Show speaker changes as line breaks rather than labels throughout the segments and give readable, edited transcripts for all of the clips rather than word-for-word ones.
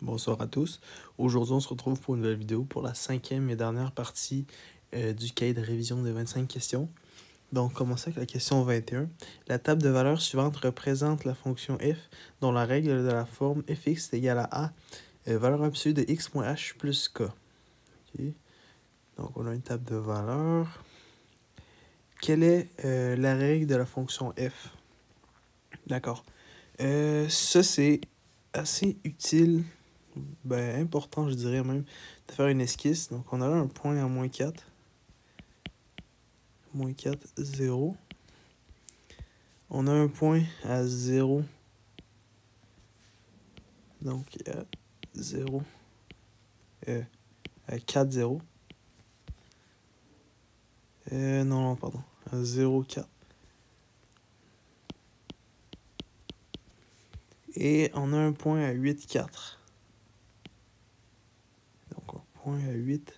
Bonsoir à tous. Aujourd'hui, on se retrouve pour une nouvelle vidéo pour la cinquième et dernière partie du cahier de révision de 25 questions. Donc, commençons avec la question 21. La table de valeurs suivante représente la fonction f dont la règle de la forme fx est égale à valeur absolue de x moins h plus k. Okay. Donc, on a une table de valeurs. Quelle est la règle de la fonction f? D'accord. Ça, c'est assez utile. Important, je dirais même, de faire une esquisse. Donc, on a là un point à moins 4. Moins 4, 0. On a un point à 0. Donc, à 0. À 4, 0. Non, pardon. À 0, 4. Et on a un point à 8, 4. Donc, un point à 8,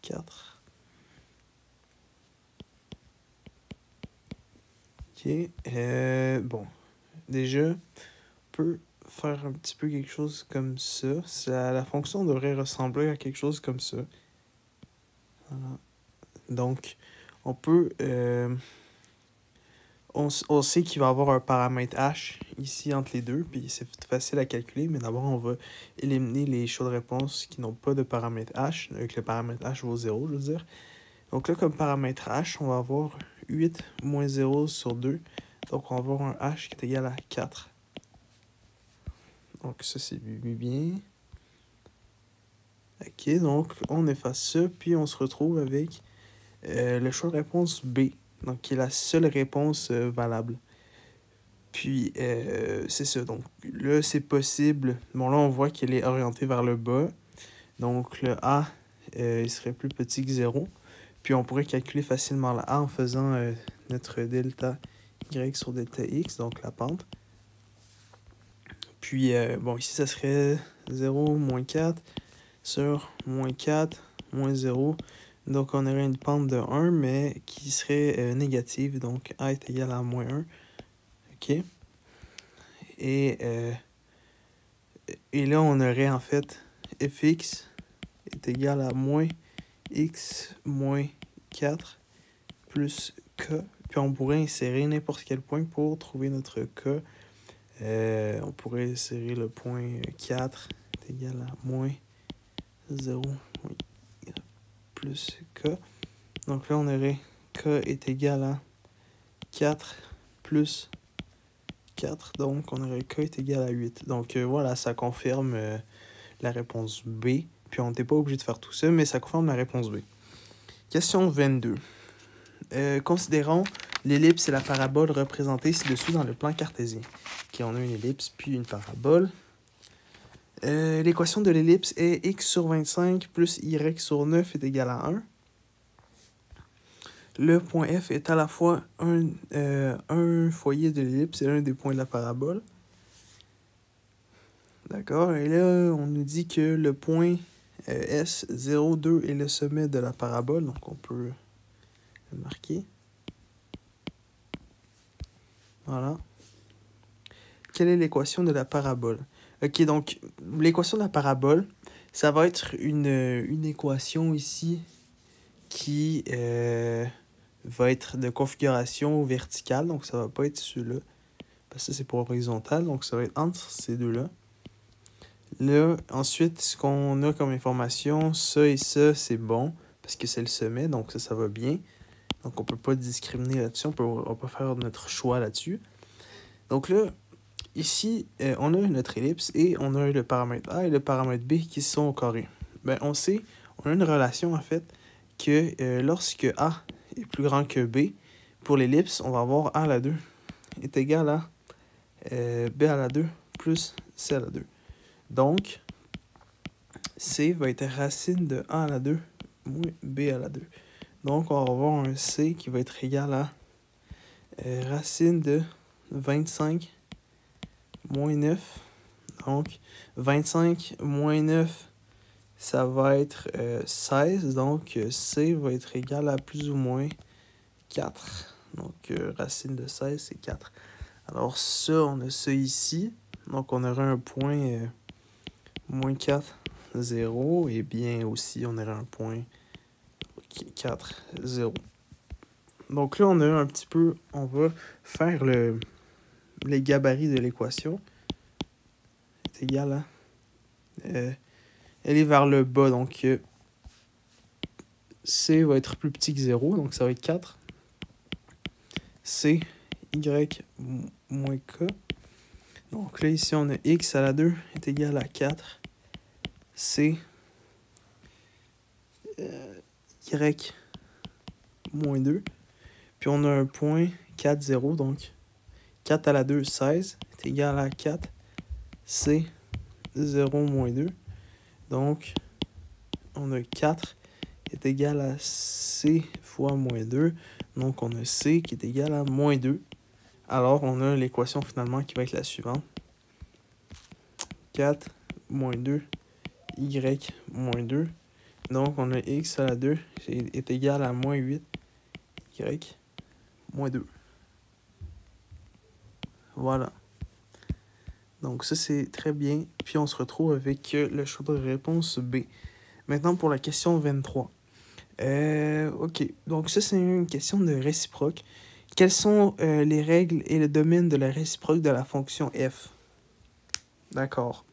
4. Ok. Bon. Déjà, on peut faire un petit peu quelque chose comme ça. La fonction devrait ressembler à quelque chose comme ça. Voilà. Donc, on peut... on sait qu'il va y avoir un paramètre h ici entre les deux, puis c'est facile à calculer, mais d'abord, on va éliminer les choix de réponse qui n'ont pas de paramètre h, avec le paramètre h vaut 0, je veux dire. Donc là, comme paramètre h, on va avoir 8 moins 0 sur 2. Donc, on va avoir un h qui est égal à 4. Donc, ça, c'est bien. Ok, donc, on efface ça, puis on se retrouve avec le choix de réponse B, donc qui est la seule réponse valable. Puis, c'est ça. Donc, là, c'est possible. Bon, là, on voit qu'elle est orientée vers le bas. Donc, le A, il serait plus petit que 0. Puis, on pourrait calculer facilement le A en faisant notre delta Y sur delta X, donc la pente. Puis, bon, ici, ça serait 0 moins 4 sur moins 4 moins 0. Donc, on aurait une pente de 1, mais qui serait négative. Donc, A est égal à moins 1. OK? Et là, on aurait en fait fx est égal à moins x moins 4 plus k. Puis on pourrait insérer n'importe quel point pour trouver notre k. On pourrait insérer le point 4 est égal à moins 0 plus k. Donc là, on aurait k est égal à 4 plus 4. Donc on aurait k est égal à 8. Donc voilà, ça confirme la réponse B. Puis on n'était pas obligé de faire tout ça, mais ça confirme la réponse B. Question 22. Considérons l'ellipse et la parabole représentées ci-dessous dans le plan cartésien. Ok, on a une ellipse puis une parabole. L'équation de l'ellipse est x sur 25 plus y sur 9 est égal à 1. Le point F est à la fois un foyer de l'ellipse et un des points de la parabole. D'accord, et là, on nous dit que le point S, 0, 2 est le sommet de la parabole, donc on peut le marquer. Voilà. Quelle est l'équation de la parabole? Ok, donc l'équation de la parabole, ça va être une équation ici qui va être de configuration verticale, donc ça va pas être celui-là, parce que c'est pour horizontal, donc ça va être entre ces deux-là. Là, ensuite, ce qu'on a comme information, ça et ça, c'est bon, parce que c'est le sommet, donc ça va bien. Donc, on peut pas discriminer là-dessus, on peut faire notre choix là-dessus. Donc là, ici, on a notre ellipse et on a le paramètre A et le paramètre B qui sont au carré. Ben, on sait, on a une relation, en fait, que lorsque A est plus grand que B, pour l'ellipse, on va avoir A à la 2 est égal à B à la 2 plus C à la 2. Donc, C va être racine de A à la 2 moins B à la 2. Donc, on va avoir un C qui va être égal à racine de 25 moins 9. Donc, 25 moins 9, ça va être 16. Donc, C va être égal à plus ou moins 4. Donc, racine de 16, c'est 4. Alors, ça, on a ça ici. Donc, on aurait un point moins 4, 0. Et bien aussi, on aurait un point 4, 0. Donc là, on a un petit peu... On va faire les gabarits de l'équation. C'est égal à... elle est vers le bas, donc C va être plus petit que 0, donc ça va être 4. C, Y moins K. Donc là, ici, on a X à la 2 est égal à 4. C, Y moins 2. Puis on a un point 4, 0, donc 4 à la 2, 16, est égal à 4. C, 0 moins 2. Donc, on a 4 qui est égal à C fois moins 2. Donc, on a C qui est égal à moins 2. Alors, on a l'équation finalement qui va être la suivante. 4 moins 2, Y moins 2. Donc, on a X à la 2 est égal à moins 8, Y moins 2. Voilà. Donc, ça, c'est très bien. Puis, on se retrouve avec le choix de réponse B. Maintenant, pour la question 23. OK. Donc, ça, c'est une question de réciproque. Quelles sont les règles et le domaine de la réciproque de la fonction f? D'accord.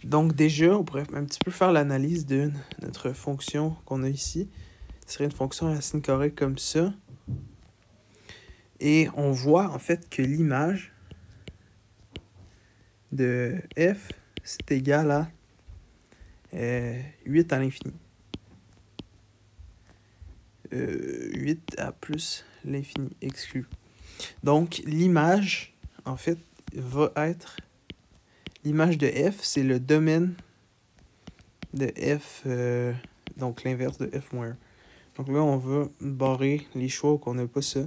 Donc, déjà, on pourrait un petit peu faire l'analyse de notre fonction qu'on a ici. Ce serait une fonction racine carrée comme ça. Et on voit, en fait, que l'image de f, c'est égal à 8 à l'infini. 8 à plus l'infini exclu. Donc, l'image, en fait, va être... L'image de f, c'est le domaine de f, donc l'inverse de f moins 1. Donc là, on va barrer les choix qu'on n'a pas ça.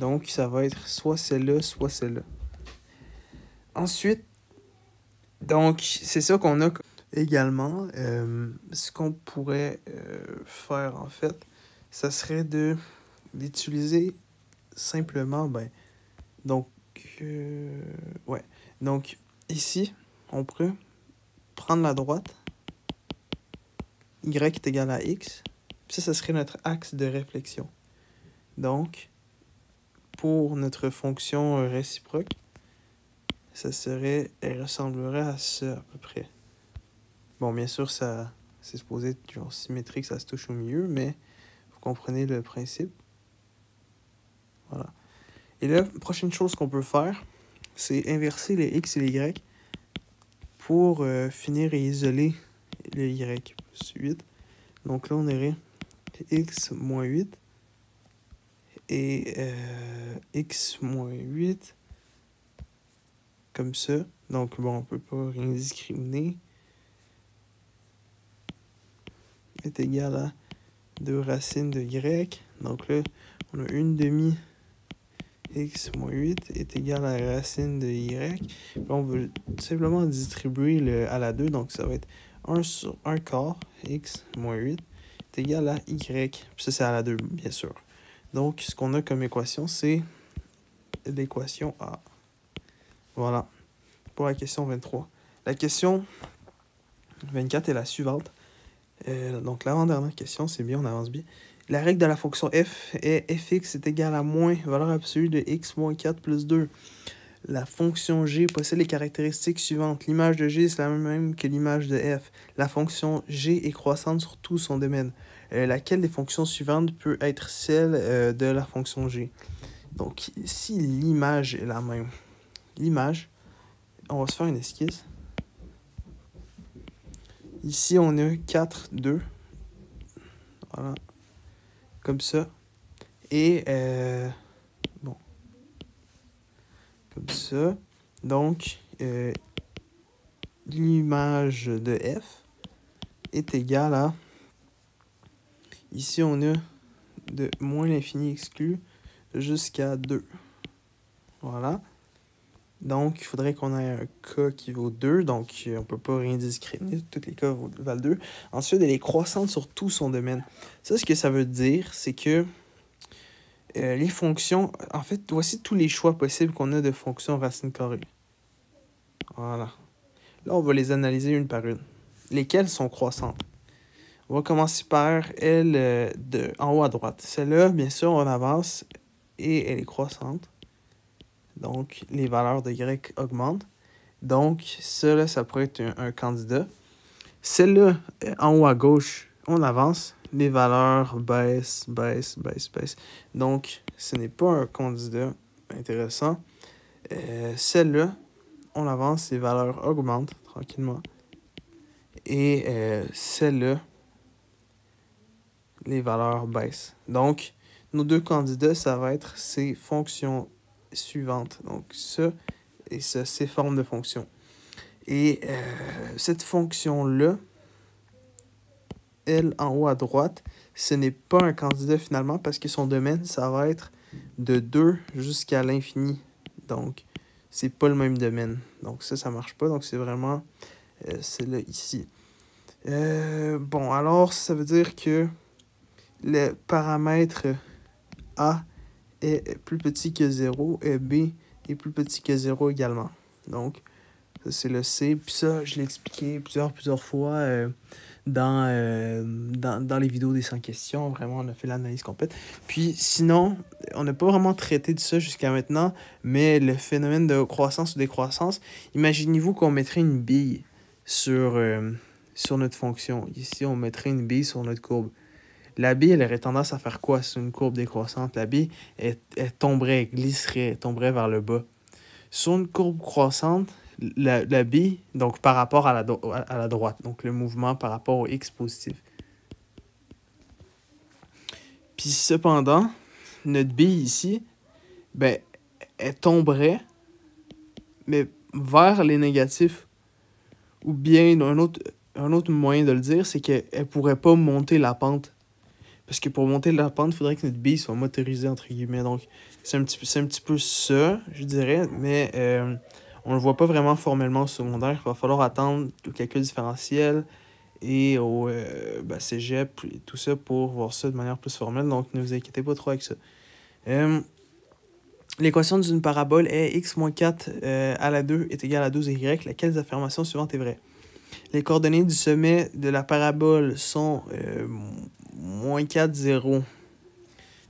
Donc, ça va être soit celle-là, soit celle-là. Ensuite, donc, c'est ça qu'on a également. Ce qu'on pourrait faire, en fait, ça serait d'utiliser simplement, donc, ouais. Donc, ici, on pourrait prendre la droite, y est égal à x. Ça serait notre axe de réflexion. Donc, pour notre fonction réciproque, elle ressemblerait à ça à peu près. Bon, bien sûr, c'est supposé être genre symétrique, ça se touche au milieu, mais vous comprenez le principe. Voilà. Et là, la prochaine chose qu'on peut faire, c'est inverser les x et les y pour finir et isoler le y plus 8. Donc là, on aurait x moins 8 et x moins 8 comme ça. Donc bon, on peut pas rien discriminer. Est égal à 2 racines de y. Donc là, on a une demi x moins 8 est égal à la racine de y. Puis on veut simplement distribuer à la 2. Donc ça va être 1 sur 1 quart x moins 8 est égal à y. Puis ça, c'est à la 2, bien sûr. Donc, ce qu'on a comme équation, c'est l'équation A. Voilà. Pour la question 23. La question 24 est la suivante. Donc, l'avant-dernière question, c'est bien, on avance bien. La règle de la fonction f est fx est égal à moins valeur absolue de x moins 4 plus 2. La fonction g possède les caractéristiques suivantes. L'image de g, c'est la même que l'image de f. La fonction g est croissante sur tout son domaine. Laquelle des fonctions suivantes peut être celle de la fonction g? Donc, si l'image est la même, l'image, on va se faire une esquisse. Ici, on a 4, 2. Voilà. Comme ça. Et, bon. Comme ça. Donc, l'image de f est égale à... Ici, on a de moins l'infini exclu jusqu'à 2. Voilà. Donc, il faudrait qu'on ait un k qui vaut 2. Donc, on ne peut pas rien discriminer. Tous les k valent 2. Ensuite, elle est croissante sur tout son domaine. Ça, ce que ça veut dire, c'est que les fonctions... En fait, voici tous les choix possibles qu'on a de fonctions racine carrée. Voilà. Là, on va les analyser une par une. Lesquelles sont croissantes? On va commencer par elle en haut à droite. Celle-là, bien sûr, on avance et elle est croissante. Donc, les valeurs de Y augmentent. Donc, ça, là, ça pourrait être un candidat. Celle-là, en haut à gauche, on avance. Les valeurs baissent, baissent, baissent, baissent. Donc, ce n'est pas un candidat intéressant. Celle-là, on avance, les valeurs augmentent tranquillement. Et celle-là, les valeurs baissent. Donc, nos deux candidats, ça va être ces fonctions suivantes. Donc, ça et ça, ces formes de fonctions. Et cette fonction-là, elle, en haut à droite, ce n'est pas un candidat finalement parce que son domaine, ça va être de 2 jusqu'à l'infini. Donc, c'est pas le même domaine. Donc, ça marche pas. Donc, c'est vraiment celle-là ici. Bon, alors, ça veut dire que le paramètre A est plus petit que 0 et B est plus petit que 0 également. Donc, ça, c'est le C. Puis ça, je l'ai expliqué plusieurs fois dans les vidéos des 100 questions. Vraiment, on a fait l'analyse complète. Puis sinon, on n'a pas vraiment traité de ça jusqu'à maintenant, mais le phénomène de croissance ou décroissance, imaginez-vous qu'on mettrait une bille sur notre fonction. Ici, on mettrait une bille sur notre courbe. La bille, elle aurait tendance à faire quoi sur une courbe décroissante? La bille, elle tomberait, elle glisserait, elle tomberait vers le bas. Sur une courbe croissante, la bille, donc par rapport à la droite, donc le mouvement par rapport au X positif. Puis cependant, notre bille ici, ben, elle tomberait, mais vers les négatifs. Ou bien, un autre moyen de le dire, c'est qu'elle ne pourrait pas monter la pente. Parce que pour monter la pente, il faudrait que notre bille soit motorisée, entre guillemets. Donc, c'est un petit peu ça, je dirais, mais on ne le voit pas vraiment formellement au secondaire. Il va falloir attendre au calcul différentiel et au cégep et tout ça pour voir ça de manière plus formelle. Donc, ne vous inquiétez pas trop avec ça. L'équation d'une parabole est x moins 4 à la 2 est égale à 12y. Laquelle des affirmations suivantes est vraie? Les coordonnées du sommet de la parabole sont moins 4, 0.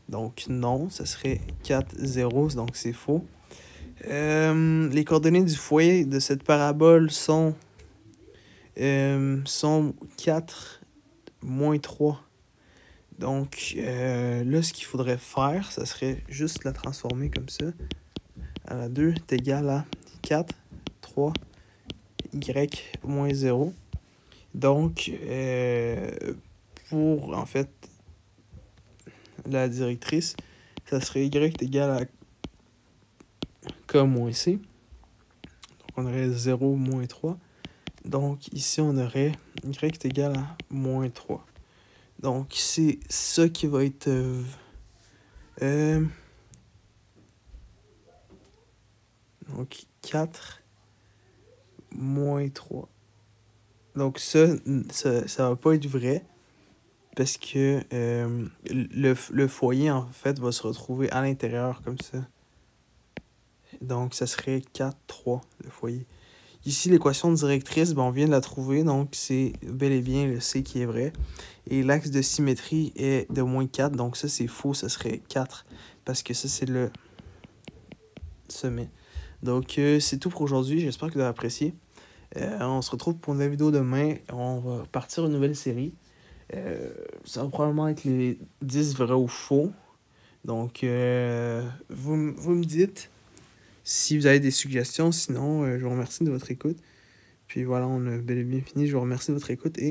Donc non, ça serait 4, 0, donc c'est faux. Les coordonnées du foyer de cette parabole sont 4, moins 3. Donc là, ce qu'il faudrait faire, ça serait juste la transformer comme ça. À la 2 est égal à 4, 3, y moins 0. Donc, pour, en fait, la directrice, ça serait y est égal à k moins c. Donc, on aurait 0 moins 3. Donc, ici, on aurait y est égal à moins 3. Donc, c'est ça qui va être... donc, 4 moins 3. Donc, ça va pas être vrai. Parce que le foyer, en fait, va se retrouver à l'intérieur, comme ça. Donc, ça serait 4, 3, le foyer. Ici, l'équation directrice, on vient de la trouver. Donc, c'est bel et bien le C qui est vrai. Et l'axe de symétrie est de moins 4. Donc, ça, c'est faux. Ça serait 4. Parce que ça, c'est le sommet. Donc, c'est tout pour aujourd'hui. J'espère que vous avez apprécié. On se retrouve pour une nouvelle vidéo demain. On va partir une nouvelle série. Ça va probablement être les 10 vrais ou faux. Donc, vous me dites si vous avez des suggestions. Sinon, je vous remercie de votre écoute. Puis voilà, on a bel et bien fini. Je vous remercie de votre écoute et